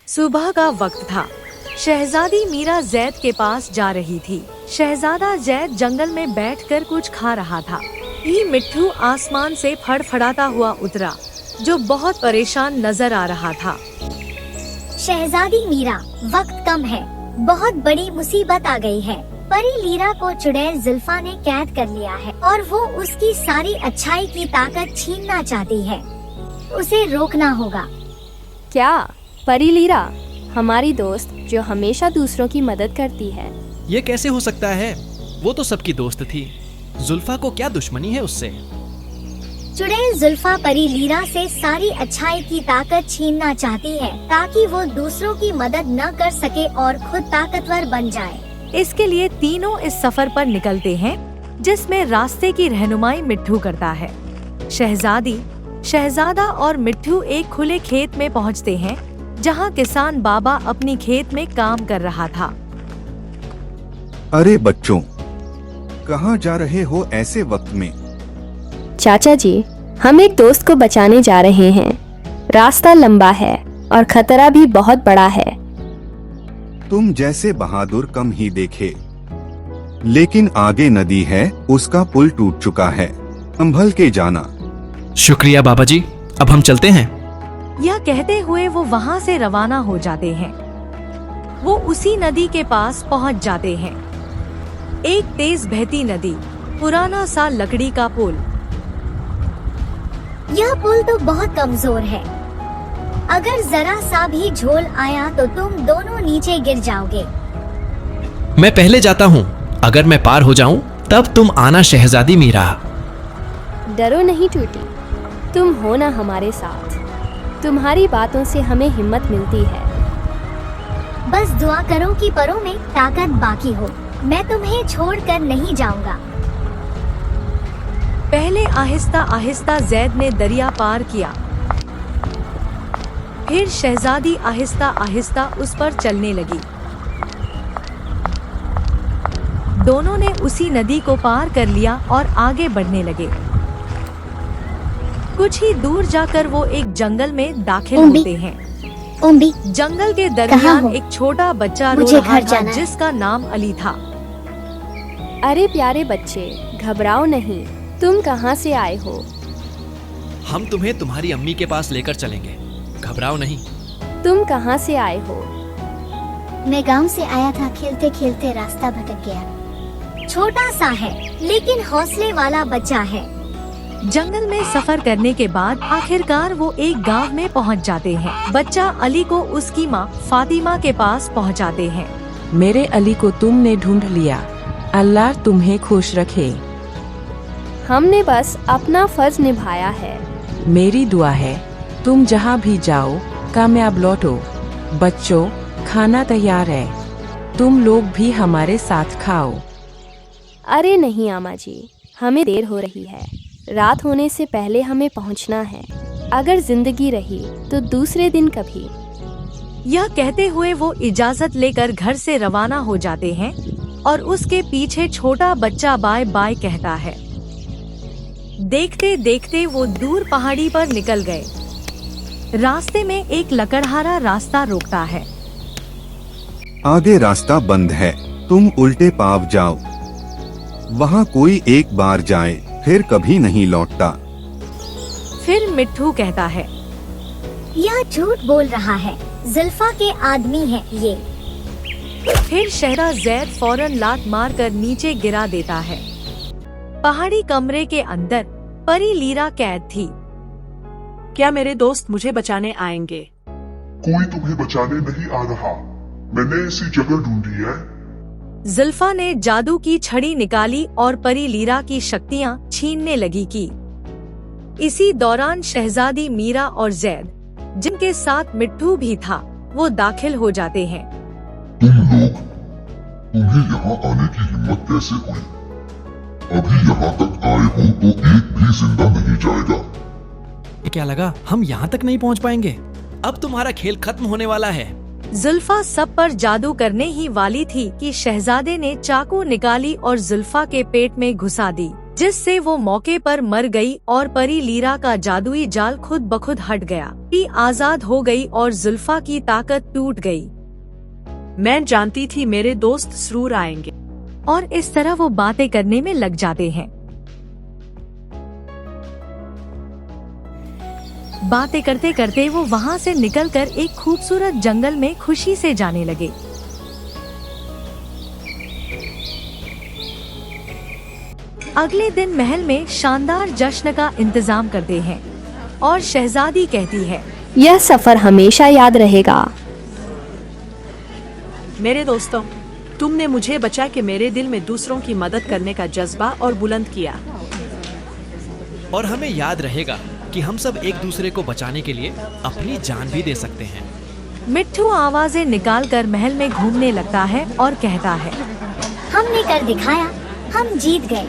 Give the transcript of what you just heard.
सुबह का वक्त था। शहजादी मीरा जैद के पास जा रही थी। शहजादा जैद जंगल में बैठकर कुछ खा रहा था। ये मिट्ठू आसमान से फड़फड़ाता हुआ उतरा, जो बहुत परेशान नजर आ रहा था। शहजादी मीरा, वक्त कम है, बहुत बड़ी मुसीबत आ गई है। परी लीरा को चुड़ैल जुल्फा ने कैद कर लिया है और वो उसकी सारी अच्छाई की ताकत छीनना चाहती है। उसे रोकना होगा। क्या? परी लीरा, हमारी दोस्त जो हमेशा दूसरों की मदद करती है। ये कैसे हो सकता है? वो तो सबकी दोस्त थी। जुल्फा को क्या दुश्मनी है उससे? चुड़ैल जुल्फा परी लीरा से सारी अच्छाई की ताकत छीनना चाहती है ताकि वो दूसरों की मदद न कर सके और खुद ताकतवर बन जाए। इसके लिए तीनों इस सफर पर निकलते हैं, जिसमें रास्ते की रहनुमाई मिट्ठू करता है। शहजादी, शहजादा और मिट्ठू एक खुले खेत में पहुंचते हैं, जहां किसान बाबा अपनी खेत में काम कर रहा था। अरे बच्चों, कहाँ जा रहे हो ऐसे वक्त में? चाचा जी, हम एक दोस्त को बचाने जा रहे हैं। रास्ता लंबा है और खतरा भी बहुत बड़ा है। तुम जैसे बहादुर कम ही देखे, लेकिन आगे नदी है, उसका पुल टूट चुका है, संभल के जाना। शुक्रिया बाबा जी, अब हम चलते हैं। यह कहते हुए वो वहाँ से रवाना हो जाते हैं। वो उसी नदी के पास पहुँच जाते हैं। एक तेज बहती नदी, पुराना सा लकड़ी का पुल। यह पुल तो बहुत कमजोर है। अगर जरा सा भी झोल आया तो तुम दोनों नीचे गिर जाओगे। मैं पहले जाता हूँ, अगर मैं पार हो जाऊँ तब तुम आना शहजादी मीरा। डरो नहीं टूटी, तुम हो ना हमारे साथ। तुम्हारी बातों से हमें हिम्मत मिलती है। बस दुआ करो कि परों में ताकत बाकी हो। मैं तुम्हें छोड़कर नहीं जाऊंगा। पहले आहिस्ता आहिस्ता जैद ने दरिया पार किया, फिर शहजादी आहिस्ता आहिस्ता उस पर चलने लगी। दोनों ने उसी नदी को पार कर लिया और आगे बढ़ने लगे। कुछ ही दूर जाकर वो एक जंगल में दाखिल होते हैं। जंगल के दरमियान एक छोटा बच्चा रो रहा था, जिसका नाम अली था। अरे प्यारे बच्चे, घबराओ नहीं। तुम कहाँ से आए हो? हम तुम्हें तुम्हारी अम्मी के पास लेकर चलेंगे, घबराओ नहीं। तुम कहाँ से आए हो? मैं गांव से आया था, खेलते खेलते रास्ता भटक गया। छोटा सा है लेकिन हौसले वाला बच्चा है। जंगल में सफर करने के बाद आखिरकार वो एक गांव में पहुंच जाते हैं। बच्चा अली को उसकी माँ फातिमा के पास पहुंचाते हैं। मेरे अली को तुमने ढूंढ लिया, अल्लाह तुम्हें खुश रखे। हमने बस अपना फर्ज निभाया है। मेरी दुआ है तुम जहाँ भी जाओ कामयाब लौटो। बच्चों, खाना तैयार है, तुम लोग भी हमारे साथ खाओ। अरे नहीं आमा जी, हमें देर हो रही है। रात होने से पहले हमें पहुंचना है। अगर जिंदगी रही तो दूसरे दिन कभी। यह कहते हुए वो इजाजत लेकर घर से रवाना हो जाते हैं और उसके पीछे छोटा बच्चा बाय बाय कहता है। देखते देखते वो दूर पहाड़ी पर निकल गए। रास्ते में एक लकड़हारा रास्ता रोकता है। आगे रास्ता बंद है, तुम उल्टे पाव जाओ। वहाँ कोई एक बार जाए फिर कभी नहीं लौटता। फिर मिट्ठू कहता है, यह झूठ बोल रहा है, जुल्फा के आदमी है ये। फिर शहरा जैद फौरन लात मार कर नीचे गिरा देता है। पहाड़ी कमरे के अंदर परी लीरा कैद थी। क्या मेरे दोस्त मुझे बचाने आएंगे? कोई तुम्हें बचाने नहीं आ रहा, मैंने ऐसी जगह ढूंढी है। जुल्फा ने जादू की छड़ी निकाली और परी लीरा की शक्तियाँ छीनने लगी की। इसी दौरान शहजादी मीरा और जैद, जिनके साथ मिट्ठू भी था, वो दाखिल हो जाते हैं। तुम लोग, तुम्हें यहाँ आने की हिम्मत कैसे हुई? अभी यहाँ तक आए हो तो एक भी जिंदा नहीं जाएगा। क्या लगा हम यहाँ तक नहीं पहुँच पाएंगे? अब तुम्हारा खेल खत्म होने वाला है। जुल्फा सब पर जादू करने ही वाली थी कि शहजादे ने चाकू निकाली और जुल्फा के पेट में घुसा दी। जिससे वो मौके पर मर गई और परी लीरा का जादुई जाल खुद बखुद हट गया। परी आजाद हो गई और जुल्फा की ताकत टूट गई। मैं जानती थी मेरे दोस्त जरूर आएंगे। और इस तरह वो बातें करने में लग जाते हैं। बातें करते करते वो वहाँ से निकलकर एक खूबसूरत जंगल में खुशी से जाने लगे। अगले दिन महल में शानदार जश्न का इंतजाम करते हैं और शहजादी कहती है, यह सफर हमेशा याद रहेगा। मेरे दोस्तों, तुमने मुझे बचा के मेरे दिल में दूसरों की मदद करने का जज्बा और बुलंद किया। और हमें याद रहेगा कि हम सब एक दूसरे को बचाने के लिए अपनी जान भी दे सकते हैं। मिट्ठू आवाजें निकालकर महल में घूमने लगता है और कहता है, हमने कर दिखाया, हम जीत गए।